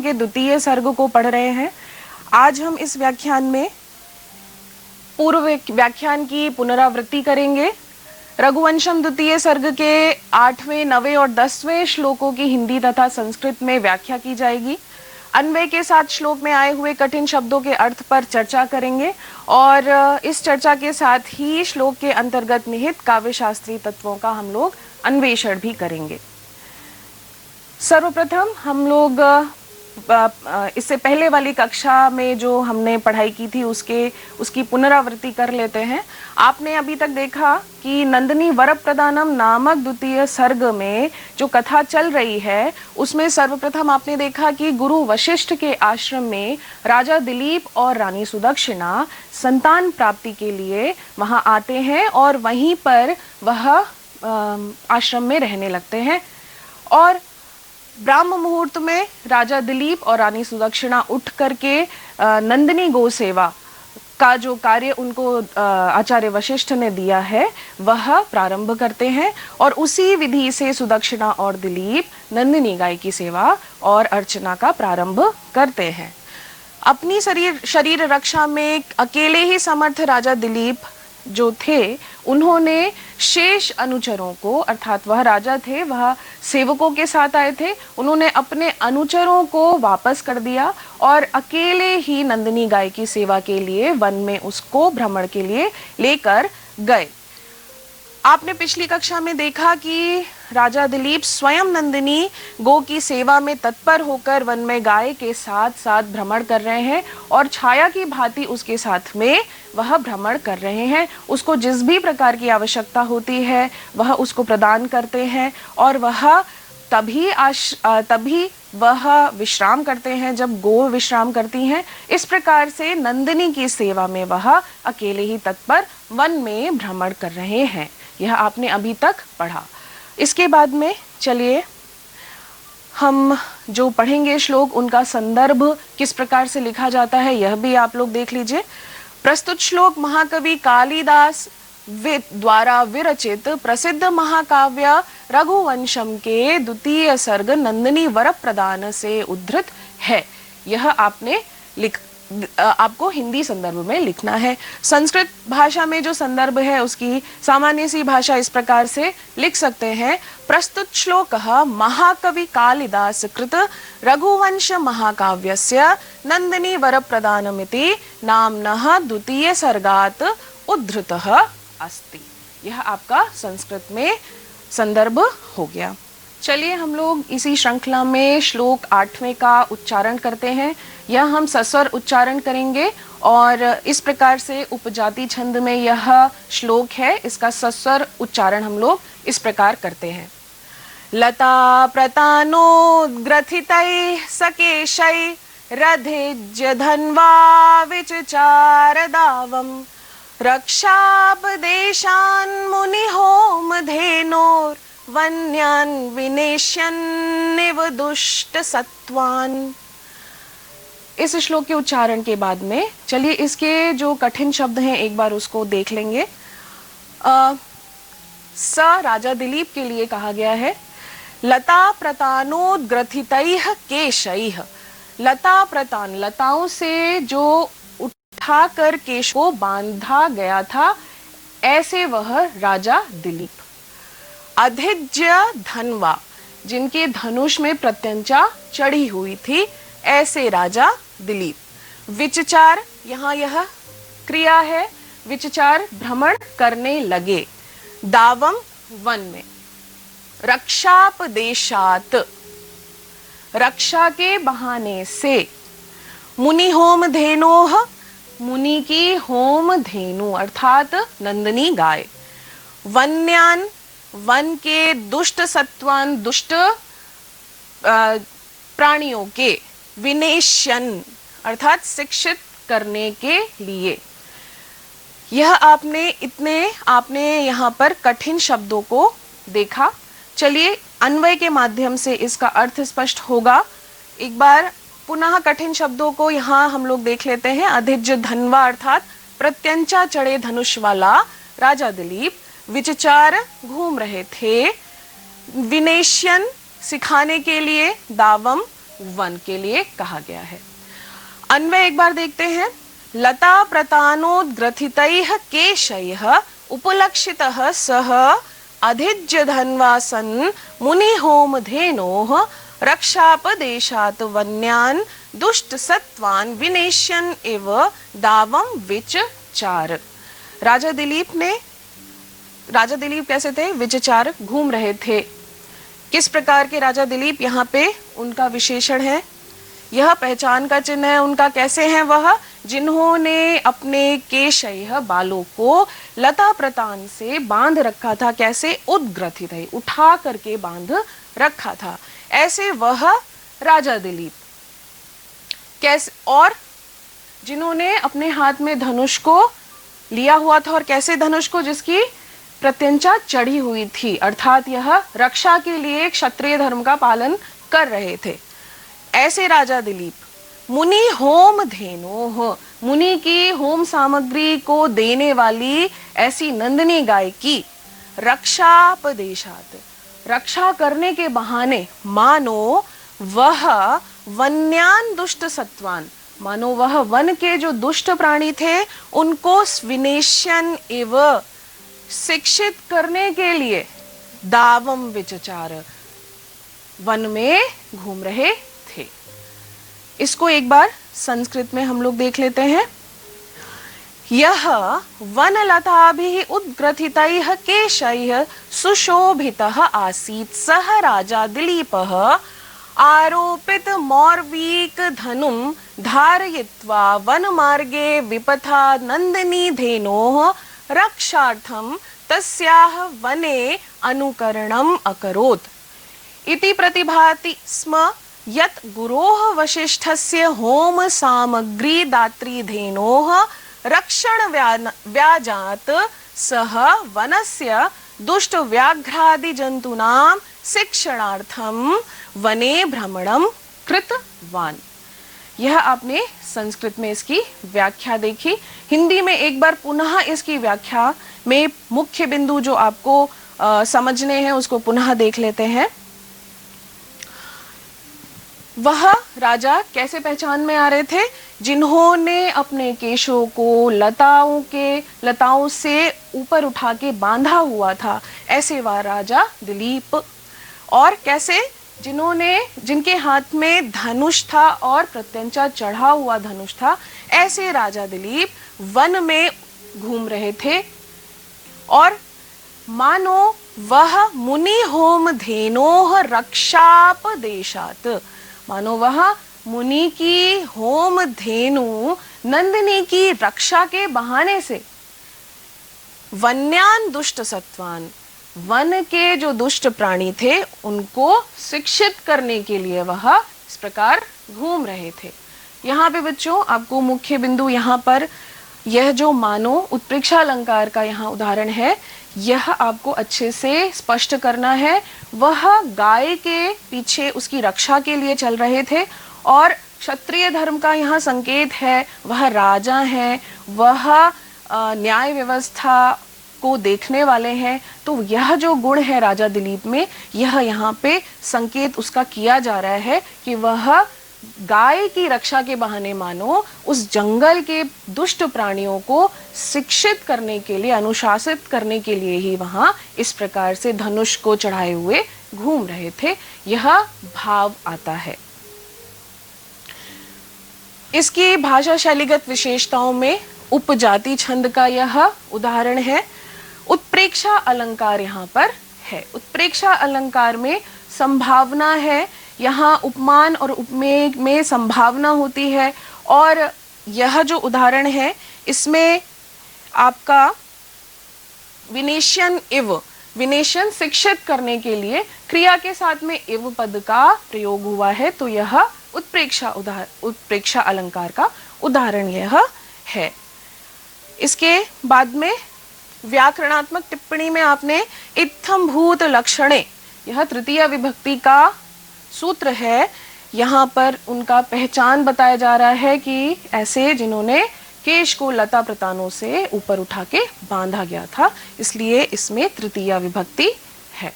के द्वितीय सर्ग को पढ़ रहे हैं। आज हम इस व्याख्यान में पूर्व व्याख्यान की पुनरावृत्ति करेंगे। रघुवंशम द्वितीय सर्ग के 8वें, 9वें और 10वें श्लोकों की हिंदी तथा संस्कृत में व्याख्या की जाएगी। अन्वय के साथ श्लोक में आए हुए कठिन शब्दों के अर्थ पर चर्चा करेंगे और इस चर्चा के साथ ही श्लोक के अंतर्गत निहित काव्य शास्त्रीय तत्वों का हम लोग अन्वेषण भी करेंगे। सर्वप्रथम हम लोग इससे पहले वाली कक्षा में जो हमने पढ़ाई की थी उसकी पुनरावृत्ति कर लेते हैं। आपने अभी तक देखा कि नंदिनी वरप्रदानम नामक द्वितीय सर्ग में जो कथा चल रही है उसमें सर्वप्रथम आपने देखा कि गुरु वशिष्ठ के आश्रम में राजा दिलीप और रानी सुदक्षिणा संतान प्राप्ति के लिए वहां आते हैं और वहीं पर वह आश्रम में रहने लगते हैं। और ब्राह्म मुहूर्त में राजा दिलीप और रानी सुदक्षिणा उठ करके नंदिनी गो सेवा का जो कार्य उनको आचार्य वशिष्ठ ने दिया है वह प्रारंभ करते हैं और उसी विधि से सुदक्षिणा और दिलीप नंदिनी गाय की सेवा और अर्चना का प्रारंभ करते हैं। अपनी शरीर रक्षा में अकेले ही समर्थ राजा दिलीप जो थे उन्होंने शेष अनुचरों को, अर्थात वह राजा थे, वह सेवकों के साथ आए थे, उन्होंने अपने अनुचरों को वापस कर दिया और अकेले ही नंदिनी गाय की सेवा के लिए वन में उसको भ्रमण के लिए लेकर गए। आपने पिछली कक्षा में देखा कि राजा दिलीप स्वयं नंदिनी गो की सेवा में तत्पर होकर वन में गाय के साथ साथ भ्रमण कर रहे हैं और छाया की भांति उसके साथ में वह भ्रमण कर रहे हैं। उसको जिस भी प्रकार की आवश्यकता होती है वह उसको प्रदान करते हैं और वह तभी वह विश्राम करते हैं जब गो विश्राम करती हैं। इस प्रकार से नंदिनी की सेवा में वह अकेले ही तत्पर वन में भ्रमण कर रहे हैं। यह आपने अभी तक पढ़ा। इसके बाद में चलिए हम जो पढ़ेंगे श्लोक उनका संदर्भ किस प्रकार से लिखा जाता है यह भी आप लोग देख लीजिए। प्रस्तुत श्लोक महाकवि कालिदास द्वारा विरचित प्रसिद्ध महाकाव्य रघुवंशम के द्वितीय सर्ग नंदिनी वरप्रदान से उद्धृत है। यह आपको हिंदी संदर्भ में लिखना है। संस्कृत भाषा में जो संदर्भ है उसकी सामान्य सी भाषा इस प्रकार से लिख सकते हैं। प्रस्तुत श्लोकः महाकवि कालिदास कृत रघुवंश महाकाव्यस्य नंदिनी वरप्रदानमिति नाम्नः द्वितीय सर्गात् उद्धृतः अस्ति। यह आपका संस्कृत में संदर्भ हो गया। चलिए हम लोग इसी श्रृंखला में श्लोक 8वें का उच्चारण करते हैं। यह हम सस्वर उच्चारण करेंगे और इस प्रकार से उपजाति छंद में यह श्लोक है। इसका सस्वर उच्चारण हम लोग इस प्रकार करते हैं। लता प्रतानोद्ग्रथितैः सकेशैः रथिज्य धन्वा विचचारदावम् रक्षापदेशान् मुनिहोमधेनोर् वन्यान् विनेश्यन्निव दुष्ट सत्वान्। इस श्लोक के उच्चारण के बाद में चलिए इसके जो कठिन शब्द हैं एक बार उसको देख लेंगे। स राजा दिलीप के लिए कहा गया है लता प्रतानोद्ग्रथितैः केशैः। लता प्रतान, लताओं से जो उठाकर केश को बांधा गया था ऐसे वह राजा दिलीप। अधिज्य धन्वा, जिनके धनुष में प्रत्यंचा चढ़ी हुई थी ऐसे राजा दिलीप। विचचार, यहाँ यह क्रिया है, विचचार भ्रमण करने लगे। दावम, वन में। रक्षापदेशात, रक्षा के बहाने से। मुनि होम धेनोह, मुनि की होम धेनु अर्थात नंदिनी गाय। वन्यान, वन के। दुष्ट सत्वान, दुष्ट प्राणियों के। विनेश्यन अर्थात शिक्षित करने के लिए। यह आपने यहाँ पर कठिन शब्दों को देखा। चलिए अन्वय के माध्यम से इसका अर्थ स्पष्ट होगा। एक बार पुनः कठिन शब्दों को यहाँ हम लोग देख लेते हैं। अधिज्य धन्वा अर्थात प्रत्यंचा चढ़े धनुष वाला राजा दिलीप विचचार घूम रहे थे। विनेश्यन सिखाने के लिए। दावम वन के लिए कहा गया है। अन्वय एक बार देखते हैं। लता प्रतानोद्ग्रथितैः केशैः उपलक्षितः सः अधिज्य धन्वासन् मुनिहोमधेनोः रक्षापदेशात् वन्यान् दुष्टसत्त्वान् विनेश्यन् इव दावं विचचार। राजा दिलीप कैसे थे? विचचार, घूम रहे थे। किस प्रकार के राजा दिलीप? यहाँ पे उनका विशेषण है, यह पहचान का चिन्ह है उनका। कैसे हैं वह? जिन्होंने अपने केशयः बालों को लता प्रतान से बांध रखा था। कैसे? उद्ग्रथित है, उठा करके बांध रखा था, ऐसे वह राजा दिलीप। कैसे? और जिन्होंने अपने हाथ में धनुष को लिया हुआ था, और कैसे धनुष को? जिसकी प्रत्यंचा चढ़ी हुई थी, अर्थात यह रक्षा के लिए क्षत्रिय धर्म का पालन कर रहे थे, ऐसे राजा दिलीप। मुनि होम धेनो, मुनि की होम सामग्री को देने वाली ऐसी नंदिनी गाय की रक्षापदेशात, रक्षा करने के बहाने, मानो वह वन्यान दुष्ट सत्वान, मानो वह वन के जो दुष्ट प्राणी थे उनको विनेश्यन एव, शिक्षित करने के लिए दावम विचचार, वन में घूम रहे थे। इसको एक बार संस्कृत में हम लोग देख लेते हैं। यह वनलताभिः उद्ग्रथितैः केशैः सुशोभितः आसीत्, सः राजा दिलीपः आरोपित मौर्वीक धनुं धारयित्वा वनमार्गे विपथा नंदिनी धेनोः रक्षार्थं तस्याः वने अनुकरणम् अकरोत् इति प्रतिभाति स्म यत् गुरोः वसिष्ठस्य होम सामग्री दात्री धेनोः रक्षण व्याजात् सह वनस्य दुष्ट व्याघ्रादि जंतूनां शिक्षणार्थं वने भ्रमणं कृतवान्। यह आपने संस्कृत में इसकी व्याख्या देखी। हिंदी में एक बार पुनः इसकी व्याख्या में मुख्य बिंदु जो आपको समझने हैं उसको पुनः देख लेते हैं। वह राजा कैसे पहचान में आ रहे थे? जिन्होंने अपने केशों को लताओं से ऊपर उठा के बांधा हुआ था, ऐसे वह राजा दिलीप। और कैसे? जिनके हाथ में धनुष था और प्रत्यंचा चढ़ा हुआ धनुष था, ऐसे राजा दिलीप वन में घूम रहे थे। और मानो वह मुनि होम धेनोः रक्षापदेशात्, मानो वह मुनि की होम धेनु नंदिनी की रक्षा के बहाने से वन्यान दुष्ट सत्वान, वन के जो दुष्ट प्राणी थे उनको शिक्षित करने के लिए वह इस प्रकार घूम रहे थे। यहाँ पे बच्चों आपको मुख्य बिंदु यहाँ पर यह जो मानो उत्प्रेक्षा अलंकार का यहाँ उदाहरण है, यह आपको अच्छे से स्पष्ट करना है। वह गाय के पीछे उसकी रक्षा के लिए चल रहे थे और क्षत्रिय धर्म का यहाँ संकेत है, वह राजा हैं, वह न्याय व्यवस्था को देखने वाले हैं। तो यह जो गुण है राजा दिलीप में, यह यहाँ पे संकेत उसका किया जा रहा है कि वह गाय की रक्षा के बहाने मानो उस जंगल के दुष्ट प्राणियों को शिक्षित करने के लिए, अनुशासित करने के लिए ही वहां इस प्रकार से धनुष को चढ़ाए हुए घूम रहे थे। यह भाव आता है। इसकी भाषा शैलीगत विशेषताओं में उपजाति छंद का यह उदाहरण है। उत्प्रेक्षा अलंकार यहाँ पर है। उत्प्रेक्षा अलंकार में संभावना है, यहाँ उपमान और उपमेय में संभावना होती है। और यह जो उदाहरण है इसमें आपका विनेशन इव, विनेशन शिक्षित करने के लिए क्रिया के साथ में इव पद का प्रयोग हुआ है। तो यह उत्प्रेक्षा अलंकार का उदाहरण यह है। इसके बाद में व्याकरणात्मक टिप्पणी में आपने इत्थम भूत लक्षणे, यह तृतीय विभक्ति का सूत्र है। यहाँ पर उनका पहचान बताया जा रहा है कि ऐसे जिन्होंने केश को लता प्रतानों से ऊपर उठा के बांधा गया था, इसलिए इसमें तृतीय विभक्ति है।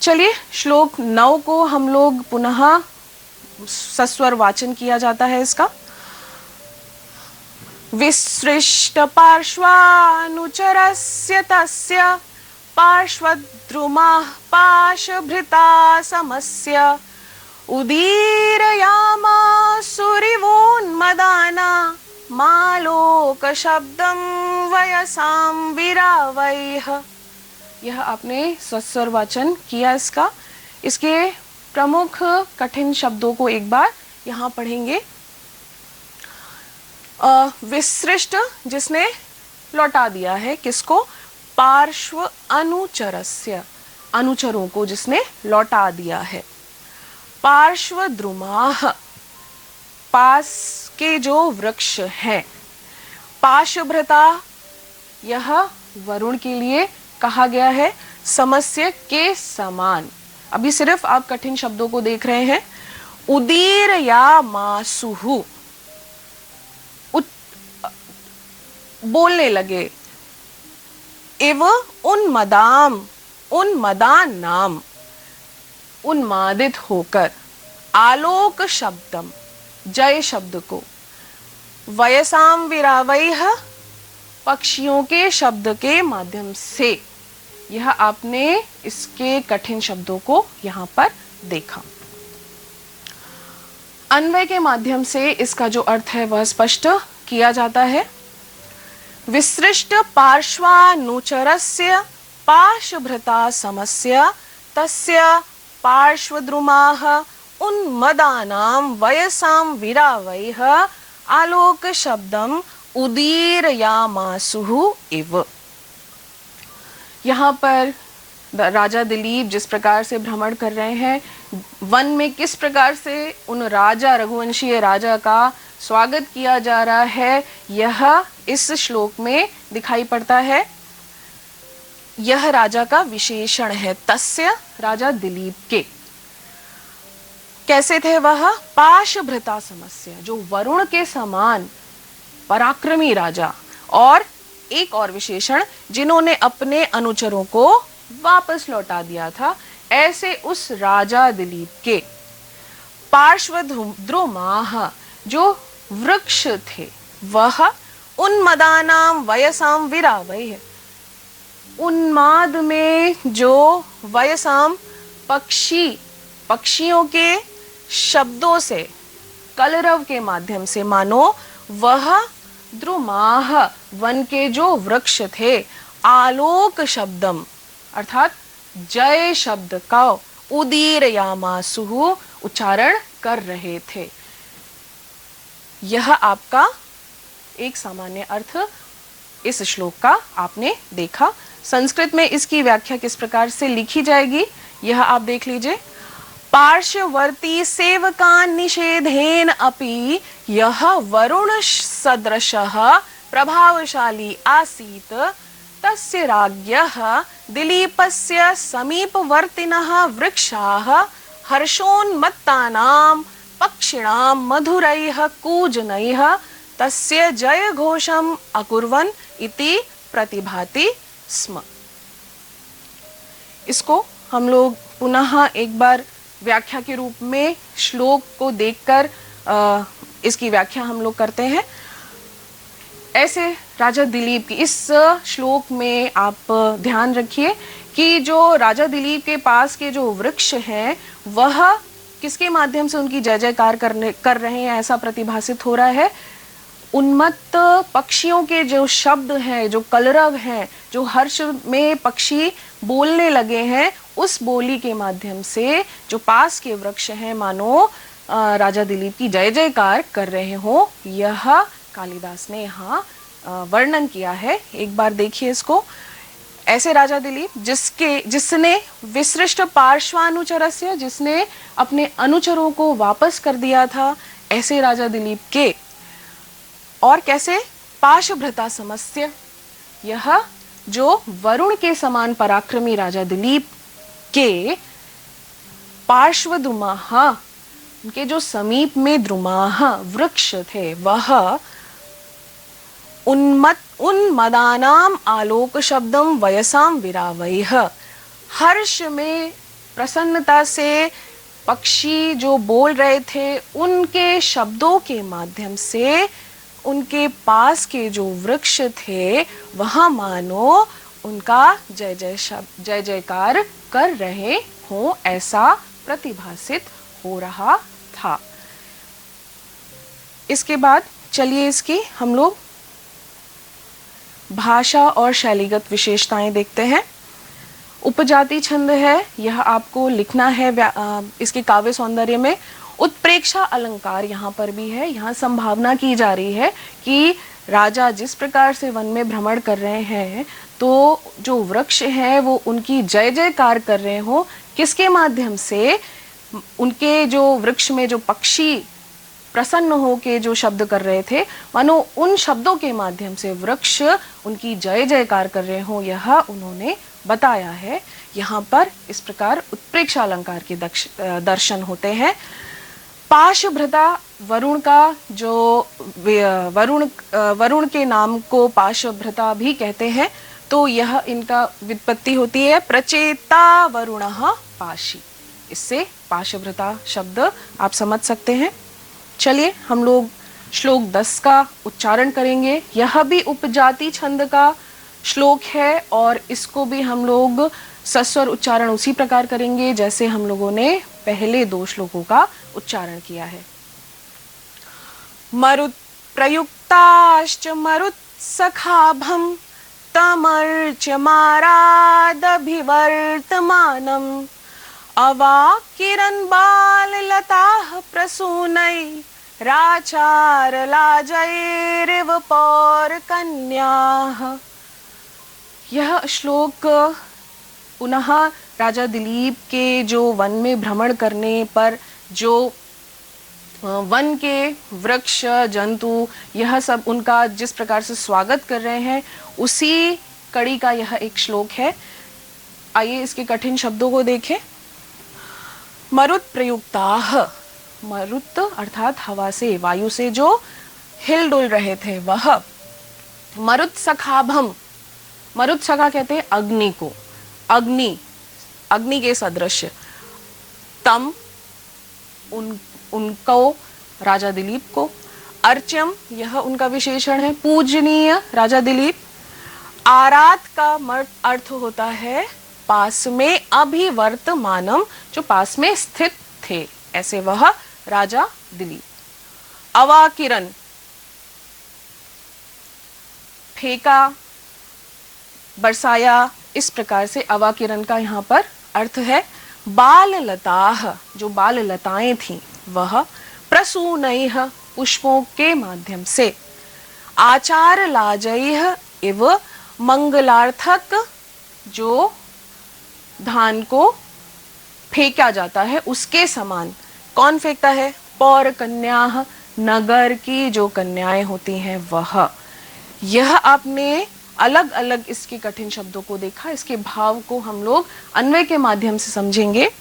चलिए श्लोक 9 को हम लोग पुनः सस्वर वाचन किया जाता है इसका। विसृष्ट पार्श्वानुचरस्य तस्य पार्श्वद्रुमः पाशभृता समस्य उदीरयामासुरिवोन्मदाना मालोकशब्दं वयसां विरावैः। यह आपने सस्वर वाचन किया इसका। इसके प्रमुख कठिन शब्दों को एक बार यहाँ पढ़ेंगे। विसृष्ट जिसने लौटा दिया है, किसको? पार्श्व अनुचरस्य, अनुचरों को जिसने लौटा दिया है। पार्श्व द्रुमाः, पास के जो वृक्ष हैं। पाशभृता, यह वरुण के लिए कहा गया है, समस्य के समान। अभी सिर्फ आप कठिन शब्दों को देख रहे हैं। उदीर या मासुहु, बोलने लगे। एव उन्मदाम, उन्मदान नाम, उन्मादित होकर। आलोक शब्दम, जय शब्द को। वयसाम विरावैः, पक्षियों के शब्द के माध्यम से। यह आपने इसके कठिन शब्दों को यहाँ पर देखा। अन्वय के माध्यम से इसका जो अर्थ है वह स्पष्ट किया जाता है। विसृष्ट पार्श्वानुचरस्य पाशभृता समस्य तस्य पार्श्वद्रुमाः उन्मदानां वयसां विरावैः आलोक शब्दम उदीरयामासुः इव। यहाँ पर राजा दिलीप जिस प्रकार से भ्रमण कर रहे हैं, वन में किस प्रकार से उन राजा, रघुवंशीय राजा का स्वागत किया जा रहा है, यह इस श्लोक में दिखाई पड़ता है। यह राजा का विशेषण है, तस्य, राजा दिलीप के। कैसे थे वह? पाशभृता समस्य, जो वरुण के समान पराक्रमी राजा। और एक और विशेषण, जिन्होंने अपने अनुचरों को वापस लौटा दिया था, ऐसे उस राजा दिलीप के। पार्श्वद्रुमाः, जो वृक्ष थे, वह उन्मदानां वयसां विरावैः, उन्माद में जो वयसाम, पक्षियों के शब्दों से, कलरव के माध्यम से, मानो वह द्रुमाः, वन के जो वृक्ष थे, आलोक शब्दम, अर्थात जय शब्द का उदीरयामासुः, उच्चारण कर रहे थे। यह आपका एक सामान्य अर्थ इस श्लोक का आपने देखा। संस्कृत में इसकी व्याख्या किस प्रकार से लिखी जाएगी, यह आप देख लीजिए। पार्श्ववर्ती सेवकान् निषेधेन अपि यह वरुण सदृशः प्रभावशाली आसीत् तस्य राज्ञः दिलीपस्य समीपवर्तिनः वृक्षाः हर्षोन्मत्तानां पक्षिणां मधुरैः कूजनैः तस्य जय घोषम् अकुर्वन् इति प्रतिभाति स्म। इसको हम लोग पुनः एक बार व्याख्या के रूप में श्लोक को देखकर इसकी व्याख्या हम लोग करते हैं। ऐसे राजा दिलीप की इस श्लोक में आप ध्यान रखिए कि जो राजा दिलीप के पास के जो वृक्ष हैं, वह किसके माध्यम से उनकी जय जयकार कर रहे हैं, ऐसा प्रतिभासित हो रहा है। उन्मत्त पक्षियों के जो शब्द हैं, जो कलरव हैं, जो हर्ष में पक्षी बोलने लगे हैं, उस बोली के माध्यम से जो पास के वृक्ष हैं, मानो राजा दिलीप की जय जयकार कर रहे हो। यह कालिदास ने यहाँ वर्णन किया है। एक बार देखिए इसको। ऐसे राजा दिलीप जिसने विसृष्ट पार्श्वानुचरस्य, जिसने अपने अनुचरों को वापस कर दिया था, ऐसे राजा दिलीप के। और कैसे? पाशभृता समस्य, यह जो वरुण के समान पराक्रमी राजा दिलीप के पार्श्व द्रुमाः, उनके जो समीप में द्रुमाः वृक्ष थे, वह उन्मदानाम आलोक शब्दम वयसाम विरावैः, हर्ष में प्रसन्नता से पक्षी जो बोल रहे थे उनके शब्दों के माध्यम से उनके पास के जो वृक्ष थे वहां मानो उनका जय जयकार कर रहे हों, ऐसा प्रतिभासित हो रहा था। इसके बाद चलिए इसकी हम लोग भाषा और शैलीगत विशेषताएं देखते हैं। उपजाति छंद है, यह आपको लिखना है इसके काव्य सौंदर्य में। उत्प्रेक्षा अलंकार यहाँ पर भी है। यहाँ संभावना की जा रही है कि राजा जिस प्रकार से वन में भ्रमण कर रहे हैं तो जो वृक्ष हैं वो उनकी जय जयकार कर रहे हो। किसके माध्यम से? उनके जो वृक्ष में जो पक्षी प्रसन्न हो के जो शब्द कर रहे थे, मानो उन शब्दों के माध्यम से वृक्ष उनकी जय जयकार कर रहे हो, यह उन्होंने बताया है। यहाँ पर इस प्रकार उत्प्रेक्षा अलंकार के दर्शन होते हैं। पाशभृता, वरुण का जो वरुण के नाम को पाशभृता भी कहते हैं, तो यह इनका व्युत्पत्ति होती है प्रचेता वरुणः पाशी। इससे पाशभृता शब्द आप समझ सकते हैं। चलिए हम लोग श्लोक 10 का उच्चारण करेंगे। यह भी उपजाति छंद का श्लोक है और इसको भी हम लोग सस्वर उच्चारण उसी प्रकार करेंगे जैसे हम लोगों ने पहले 2 श्लोकों का उच्चारण किया है। मरुत् प्रयुक्ताश्च मरुत् सखाभं तमर्च मारादभिवर्तमानम् अवाकिरन् बाललताः प्रसूनै राचार लाजैरिव पौरकन्याः। यह श्लोक पुनः राजा दिलीप के जो वन में भ्रमण करने पर जो वन के वृक्ष जंतु यह सब उनका जिस प्रकार से स्वागत कर रहे हैं उसी कड़ी का यह एक श्लोक है। आइए इसके कठिन शब्दों को देखें। मरुत् प्रयुक्ताः, मरुत् अर्थात हवा से, वायु से जो हिलडुल रहे थे वह। मरुत् सखाभम, मरुत् सखा कहते हैं अग्नि को, अग्नि के सदृश। तम, उनको, राजा दिलीप को। अर्च्यम, यह उनका विशेषण है, पूजनीय राजा दिलीप। आरात का अर्थ होता है पास में, अभिवर्तमानम, जो पास में स्थित थे, ऐसे वह राजा दिलीप। अवाकिरन, फेंका, बरसाया, इस प्रकार से अवाकिरन का यहाँ पर अर्थ है। बाल लताः, जो बाल लताएं थीं वह। प्रसूनैः, पुष्पों के माध्यम से। आचार लाजैः इव, मंगलार्थक जो धान को फेंका जाता है उसके समान। कौन फेंकता है? पौर कन्याः, नगर की जो कन्याएं होती हैं वह। यह आपने अलग अलग इसके कठिन शब्दों को देखा, इसके भाव को हम लोग अन्वय के माध्यम से समझेंगे।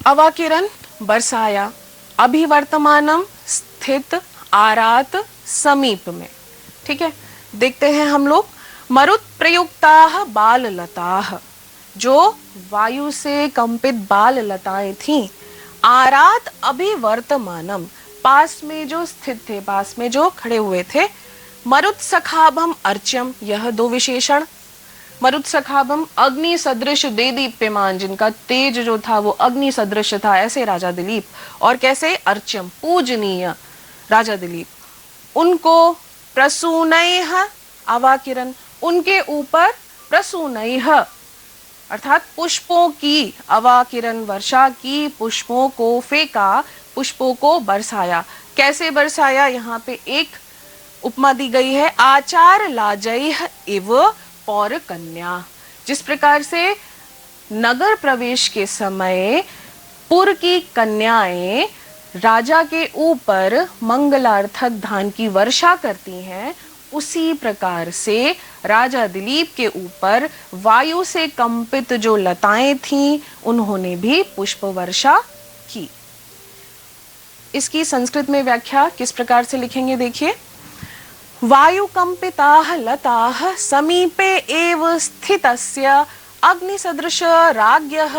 अवाकिरन, बरसाया। अभिवर्तमानम, स्थित, आरात, समीप में। ठीक है, देखते हैं हम लोग। मरुत् प्रयुक्ताः बाल लताः, जो वायु से कंपित बाल लताएं थीं। आरात अभिवर्तमानम, पास में जो स्थित थे, पास में जो खड़े हुए थे। मरुत् सखाभम अर्च्यम, यह 2 विशेषण। मरुत् सखाभम, अग्नि सदृश देदीप्यमान, जिनका तेज जो था वो अग्नि सदृश था, ऐसे राजा दिलीप। और कैसे? अर्च्यम, पूजनीय राजा दिलीप। उनको प्रसूनैः, अवाकिरन, उनके ऊपर प्रसूनैः अर्थात पुष्पों की, अवाकिरन वर्षा की, पुष्पों को फेंका, पुष्पों को बरसाया। कैसे बरसाया? यहाँ पे एक उपमा दी गई है। आचार लाजैः इव पौर कन्या, जिस प्रकार से नगर प्रवेश के समय पुर की कन्याएं राजा के ऊपर मंगलार्थक धान की वर्षा करती हैं, उसी प्रकार से राजा दिलीप के ऊपर वायु से कंपित जो लताएं थीं उन्होंने भी पुष्प वर्षा की। इसकी संस्कृत में व्याख्या किस प्रकार से लिखेंगे देखिए। वायु कंपिताः लताः समीपे एव स्थितस्य अग्निसदृश राज्ञः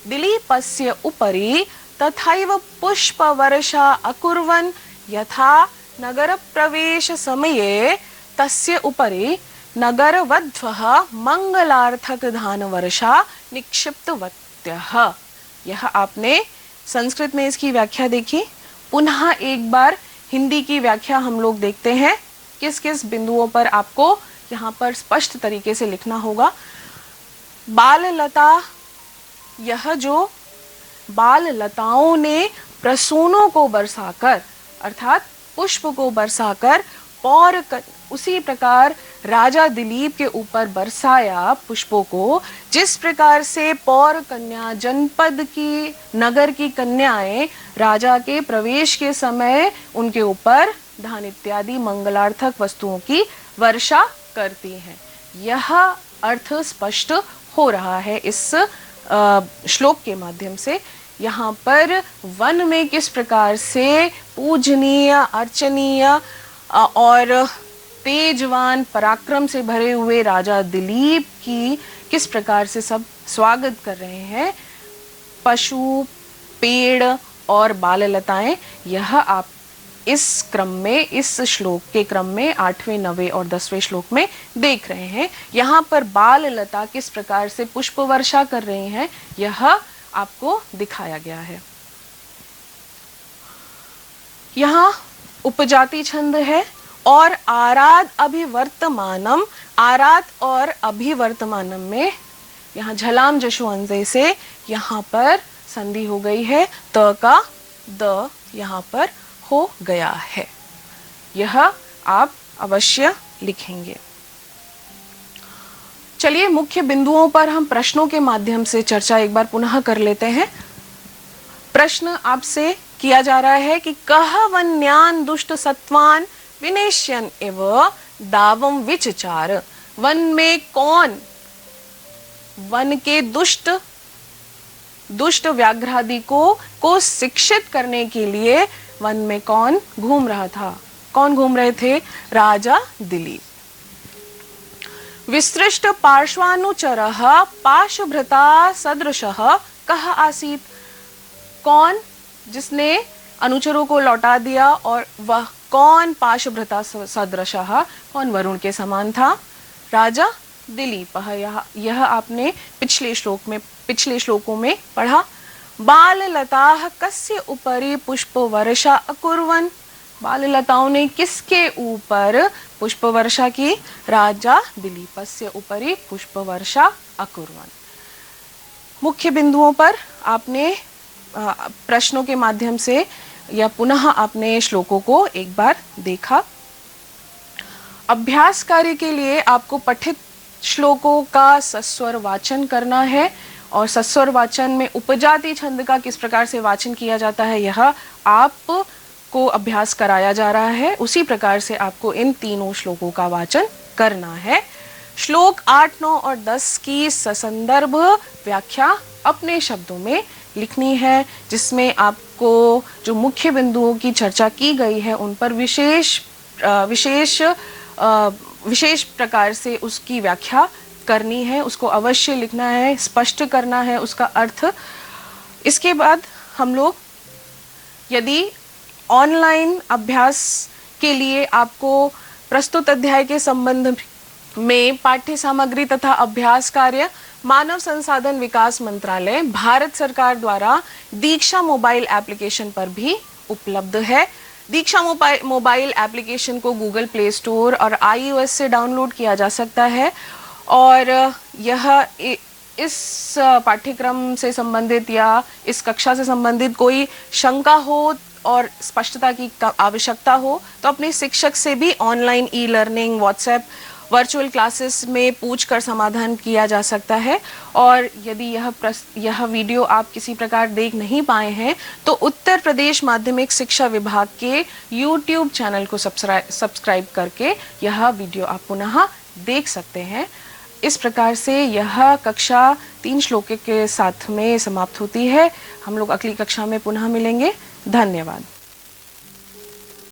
दिलीपस्य उपरि तथैव पुष्पवर्षा अकुर्वन् यथा नगरप्रवेश समये तस्य उपरि नगरवध्वः मंगलार्थक धानवर्षा निक्षिप्तवत्यः। यह आपने संस्कृत में इसकी व्याख्या देखी। पुनः एक बार हिंदी की व्याख्या हम लोग देखते हैं। किस किस बिंदुओं पर आपको यहाँ पर स्पष्ट तरीके से लिखना होगा। बाल लता, यह जो बाल लताओं ने प्रसूनों को बरसाकर अर्थात पुष्प को बरसाकर उसी प्रकार राजा दिलीप के ऊपर बरसाया पुष्पों को, जिस प्रकार से पौर कन्या जनपद की नगर की कन्याएं राजा के प्रवेश के समय उनके ऊपर धान इत्यादि मंगलार्थक वस्तुओं की वर्षा करती हैं। यह अर्थ स्पष्ट हो रहा है इस श्लोक के माध्यम से। यहाँ पर वन में किस प्रकार से पूजनीय, अर्चनीय और तेजवान पराक्रम से भरे हुए राजा दिलीप की किस प्रकार से सब स्वागत कर रहे हैं। पशु, पेड़ और बाल लताएं, यह आप इस क्रम में, इस श्लोक के क्रम में 8वें, 9वें और 10वें श्लोक में देख रहे हैं। यहाँ पर बाल लता किस प्रकार से पुष्प वर्षा कर रही हैं, यह आपको दिखाया गया है। यहाँ उपजाति छंद है और आराध अभिवर्तमानम, आराध और अभिवर्तमानम में यहाँ झलाम जशु अंजे से यहाँ पर संधि हो गई है। त का द यहाँ पर हो गया है। यह आप अवश्य लिखेंगे। चलिए मुख्य बिंदुओं पर हम प्रश्नों के माध्यम से चर्चा एक बार पुनः कर लेते हैं। प्रश्न आपसे किया जा रहा है कि कह वन्यान दुष्ट सत्वान विनेश्यन एव दावम विचचार। वन में कौन वन के दुष्ट व्याघ्रादि को शिक्षित करने के लिए वन में कौन घूम रहा था? कौन घूम रहे थे? राजा दिलीप। विसृष्ट पार्श्वानुचरः पाशभृता सदृशः कः आसीत्। कौन जिसने अनुचरों को लौटा दिया और वह कौन पाशभृता सदृशः, कौन वरुण के समान था? राजा दिलीप। यह आपने पिछले श्लोकों में पढ़ा। बाल लताः कस्य उपरि पुष्प वर्षा अकुर्वन्। बाल लताओं ने किसके ऊपर पुष्प वर्षा की? राजा दिलीपस्य उपरि पुष्प वर्षा अकुर्वन्। मुख्य बिंदुओं पर आपने प्रश्नों के माध्यम से या पुनः आपने श्लोकों को एक बार देखा। अभ्यास कार्य के लिए आपको पठित श्लोकों का सस्वर वाचन करना है और सस्वर वाचन में उपजाति छंद का किस प्रकार से वाचन किया जाता है यह आपको अभ्यास कराया जा रहा है। उसी प्रकार से आपको इन तीनों श्लोकों का वाचन करना है। श्लोक 8, 9 और 10 की ससंदर्भ व्याख्या अपने शब्दों में लिखनी है, जिसमें आपको जो मुख्य बिंदुओं की चर्चा की गई है उन पर विशेष प्रकार से उसकी व्याख्या करनी है। उसको अवश्य लिखना है, स्पष्ट करना है उसका अर्थ। इसके बाद हम लोग यदि ऑनलाइन अभ्यास के लिए आपको प्रस्तुत अध्याय के संबंध में पाठ्य सामग्री तथा अभ्यास कार्य मानव संसाधन विकास मंत्रालय भारत सरकार द्वारा दीक्षा मोबाइल एप्लीकेशन पर भी उपलब्ध है। दीक्षा मोबाइल एप्लीकेशन को गूगल प्ले स्टोर और iOS से डाउनलोड किया जा सकता है और यह इस पाठ्यक्रम से संबंधित या इस कक्षा से संबंधित कोई शंका हो और स्पष्टता की आवश्यकता हो तो अपने शिक्षक से भी online e learning, WhatsApp, virtual classes में पूछकर समाधान किया जा सकता है। और यदि यह वीडियो आप किसी प्रकार देख नहीं पाए हैं तो उत्तर प्रदेश माध्यमिक शिक्षा विभाग के YouTube चैनल को सब्सक्राइब करके यह वीडियो आप पुनः देख सकते हैं। इस प्रकार से यह कक्षा 3 श्लोक के साथ में समाप्त होती है। हम लोग अगली कक्षा में पुनः मिलेंगे। धन्यवाद।